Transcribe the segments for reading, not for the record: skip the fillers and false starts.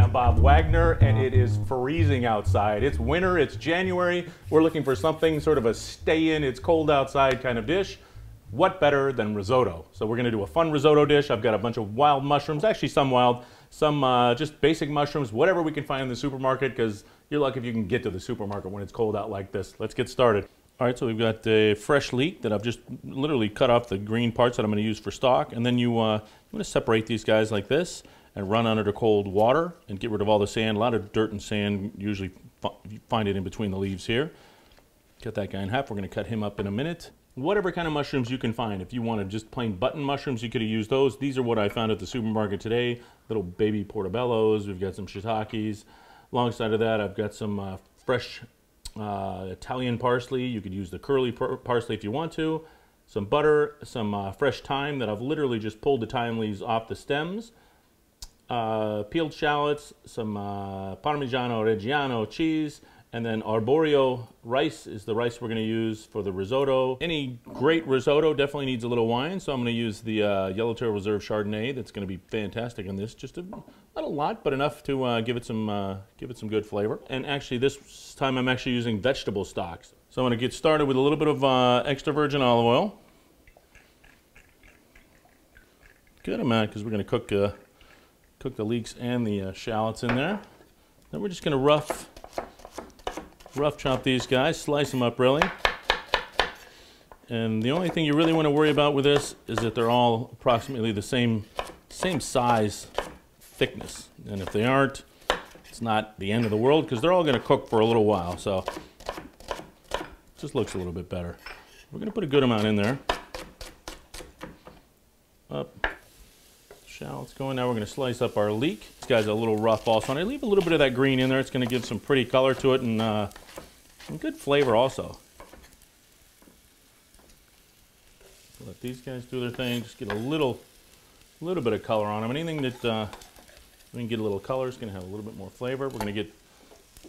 Hi, I'm Bob Wagner, and it is freezing outside. It's winter, it's January. We're looking for something sort of a stay-in, it's cold outside kind of dish. What better than risotto? So we're gonna do a fun risotto dish. I've got a bunch of wild mushrooms, actually some wild, some just basic mushrooms, whatever we can find in the supermarket, because you're lucky if you can get to the supermarket when it's cold out like this. Let's get started. All right, so we've got a fresh leek that I've just literally cut off the green parts that I'm gonna use for stock, and then I'm gonna separate these guys like this and run under the cold water and get rid of all the sand. A lot of dirt and sand, usually you find it in between the leaves here. Cut that guy in half. We're going to cut him up in a minute. Whatever kind of mushrooms you can find. If you wanted just plain button mushrooms, you could have used those. These are what I found at the supermarket today. Little baby portobellos. We've got some shiitakes. Alongside of that, I've got some fresh Italian parsley. You could use the curly parsley if you want to. Some butter, some fresh thyme that I've literally just pulled the thyme leaves off the stems. Peeled shallots, some Parmigiano Reggiano cheese, and then arborio rice is the rice we're going to use for the risotto. Any great risotto definitely needs a little wine, so I'm going to use the Yellowtail Reserve Chardonnay. That's going to be fantastic in this. Just not a lot, but enough to give it some good flavor. And actually, this time I'm actually using vegetable stocks. So I'm going to get started with a little bit of extra virgin olive oil. Good amount, because we're going to cook the leeks and the shallots in there. Then we're just going to rough chop these guys, slice them up really. And the only thing you really want to worry about with this is that they're all approximately the same size thickness. And if they aren't, it's not the end of the world, because they're all going to cook for a little while. So it just looks a little bit better. We're going to put a good amount in there. Up. Shallots going. Now we're going to slice up our leek. This guy's a little rough also, and I leave a little bit of that green in there. It's going to give some pretty color to it and some good flavor also. Let these guys do their thing. Just get a little bit of color on them. Anything that we can get a little color is going to have a little bit more flavor. We're going to get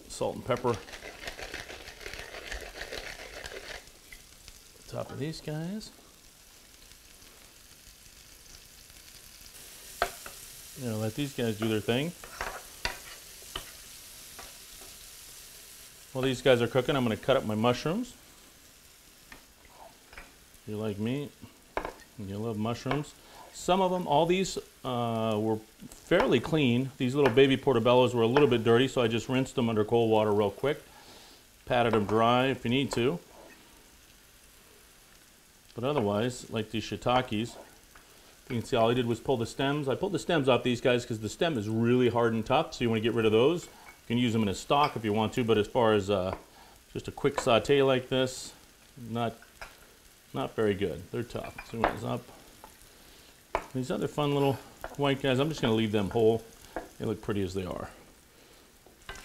salt and pepper. Top of these guys. You know, let these guys do their thing. While these guys are cooking, I'm going to cut up my mushrooms. If you're like me, you love mushrooms. Some of them, all these were fairly clean. These little baby portobellos were a little bit dirty, so I just rinsed them under cold water real quick. Patted them dry if you need to. But otherwise, like these shiitakes, you can see all I did was pull the stems. I pulled the stems off these guys because the stem is really hard and tough, so you want to get rid of those. You can use them in a stock if you want to, but as far as just a quick saute like this, not very good. They're tough. See what is up. These other fun little white guys, I'm just going to leave them whole. They look pretty as they are.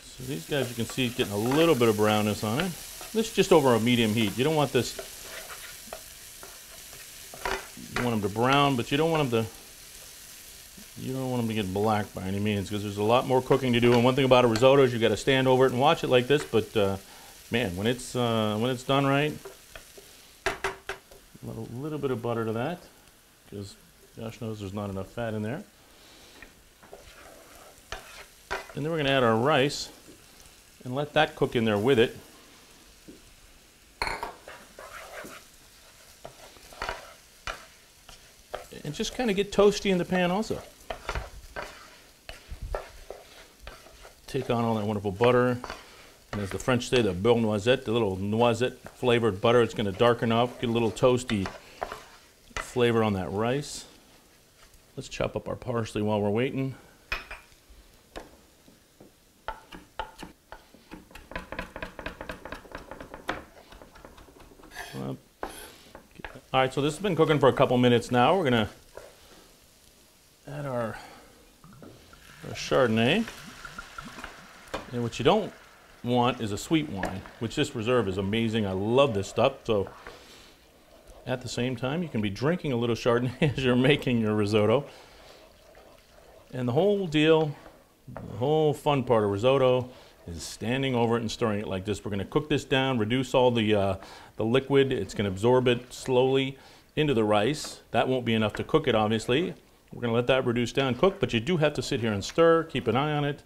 So these guys, you can see getting a little bit of brownness on it. This is just over a medium heat. You don't want this. You want them to brown, but you don't want them to get black by any means, because there's a lot more cooking to do. And one thing about a risotto is you got to stand over it and watch it like this. But man, when it's done right, a little bit of butter to that, because Josh knows there's not enough fat in there. And then we're going to add our rice and let that cook in there with it. And just kind of get toasty in the pan also. Take on all that wonderful butter. And as the French say, the beurre noisette, the little noisette flavored butter, it's going to darken up, get a little toasty flavor on that rice. Let's chop up our parsley while we're waiting. All right, so this has been cooking for a couple minutes now. We're gonna add our Chardonnay. And what you don't want is a sweet wine, which this reserve is amazing. I love this stuff. So at the same time, you can be drinking a little Chardonnay as you're making your risotto. And the whole deal, the whole fun part of risotto is standing over it and stirring it like this. We're going to cook this down, reduce all the liquid. It's going to absorb it slowly into the rice. That won't be enough to cook it, obviously. We're going to let that reduce down, cook, but you do have to sit here and stir, keep an eye on it.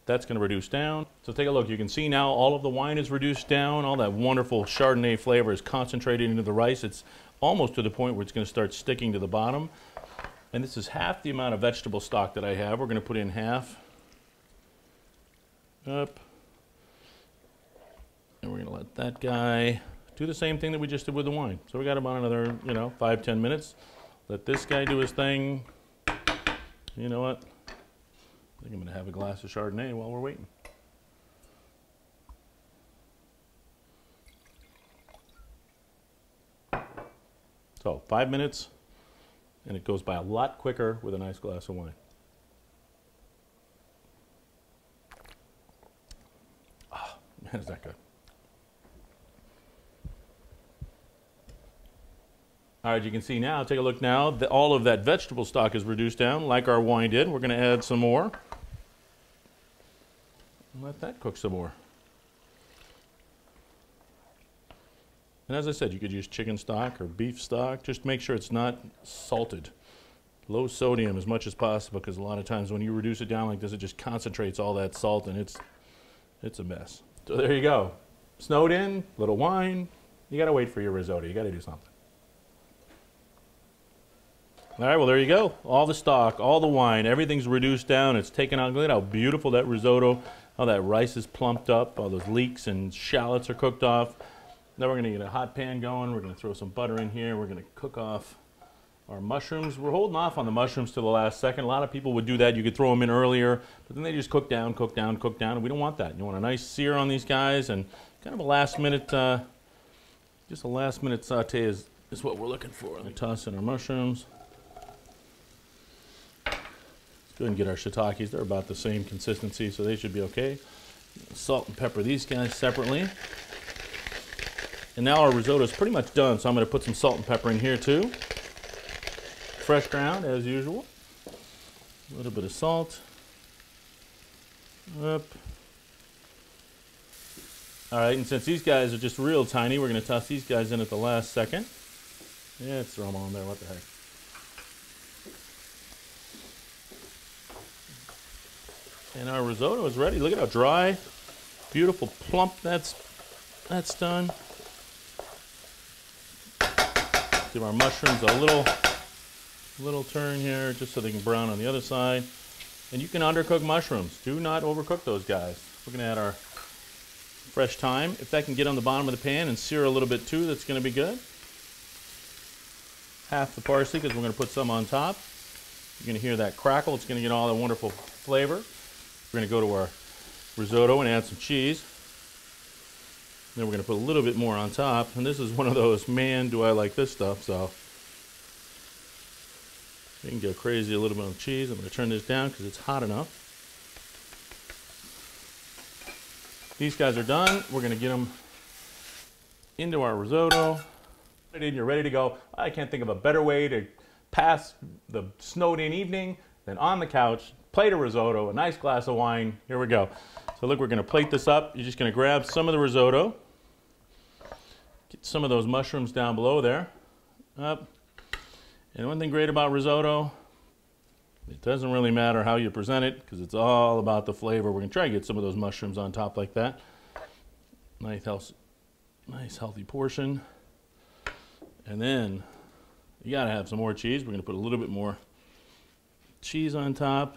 That's going to reduce down. So take a look. You can see now all of the wine is reduced down. All that wonderful Chardonnay flavor is concentrated into the rice. It's almost to the point where it's going to start sticking to the bottom. And this is half the amount of vegetable stock that I have. We're going to put in half. Up. And we're going to let that guy do the same thing that we just did with the wine. So we got about another, 5-10 minutes. Let this guy do his thing. You know what? I think I'm going to have a glass of Chardonnay while we're waiting. So 5 minutes, and it goes by a lot quicker with a nice glass of wine. Ah, man, is that good. All right, you can see now, take a look now, all of that vegetable stock is reduced down like our wine did. We're going to add some more. And let that cook some more. And as I said, you could use chicken stock or beef stock. Just make sure it's not salted. Low sodium as much as possible, because a lot of times when you reduce it down like this, it just concentrates all that salt, and it's a mess. So there you go. Snowed in, little wine. You got to wait for your risotto. You got to do something. All right, well, there you go. All the stock, all the wine, everything's reduced down. It's taken out. Look at how beautiful that risotto, how that rice is plumped up, all those leeks and shallots are cooked off. Now we're going to get a hot pan going. We're going to throw some butter in here. We're going to cook off our mushrooms. We're holding off on the mushrooms to the last second. A lot of people would do that. You could throw them in earlier, but then they just cook down, cook down, cook down. And we don't want that. You want a nice sear on these guys, and kind of a last minute, just a last minute saute is what we're looking for. We toss in our mushrooms. Go ahead and get our shiitakes. They're about the same consistency, so they should be okay. Salt and pepper these guys separately. And now our risotto is pretty much done, so I'm going to put some salt and pepper in here too. Fresh ground, as usual. A little bit of salt. Up. All right, and since these guys are just real tiny, we're going to toss these guys in at the last second. Yeah, let's throw them on there. What the heck. And our risotto is ready. Look at how dry, beautiful, plump that's done. Give our mushrooms a little turn here, just so they can brown on the other side. And you can undercook mushrooms. Do not overcook those guys. We're going to add our fresh thyme. If that can get on the bottom of the pan and sear a little bit too, that's going to be good. Half the parsley, because we're going to put some on top. You're going to hear that crackle. It's going to get all that wonderful flavor. We're going to go to our risotto and add some cheese. Then we're going to put a little bit more on top. And this is one of those, man, do I like this stuff. So you can go crazy a little bit on cheese. I'm going to turn this down because it's hot enough. These guys are done. We're going to get them into our risotto. And you're ready to go. I can't think of a better way to pass the snowed-in evening than on the couch. Plate of risotto, a nice glass of wine. Here we go. So look, we're going to plate this up. You're just going to grab some of the risotto. Get some of those mushrooms down below there. Up. And one thing great about risotto, it doesn't really matter how you present it, because it's all about the flavor. We're going to try to get some of those mushrooms on top like that. Nice healthy portion. And then you got to have some more cheese. We're going to put a little bit more cheese on top.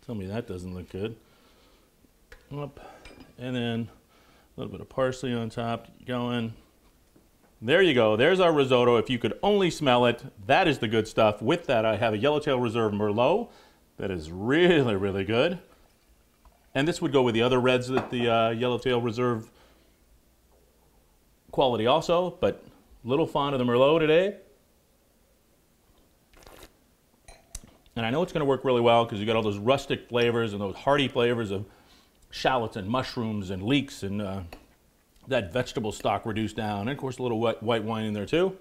Tell me that doesn't look good. Up. And then a little bit of parsley on top. Going. There you go. There's our risotto. If you could only smell it, that is the good stuff. With that, I have a Yellowtail Reserve Merlot that is really, really good. And this would go with the other reds that the Yellowtail Reserve quality also, but a little fond of the Merlot today. And I know it's going to work really well because you got all those rustic flavors and those hearty flavors of shallots and mushrooms and leeks and that vegetable stock reduced down. And of course a little white wine in there too.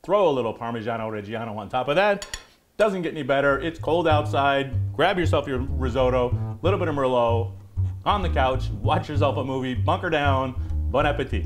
Throw a little Parmigiano Reggiano on top of that. Doesn't get any better. It's cold outside. Grab yourself your risotto, a little bit of Merlot, on the couch, watch yourself a movie, bunker down. Bon appetit.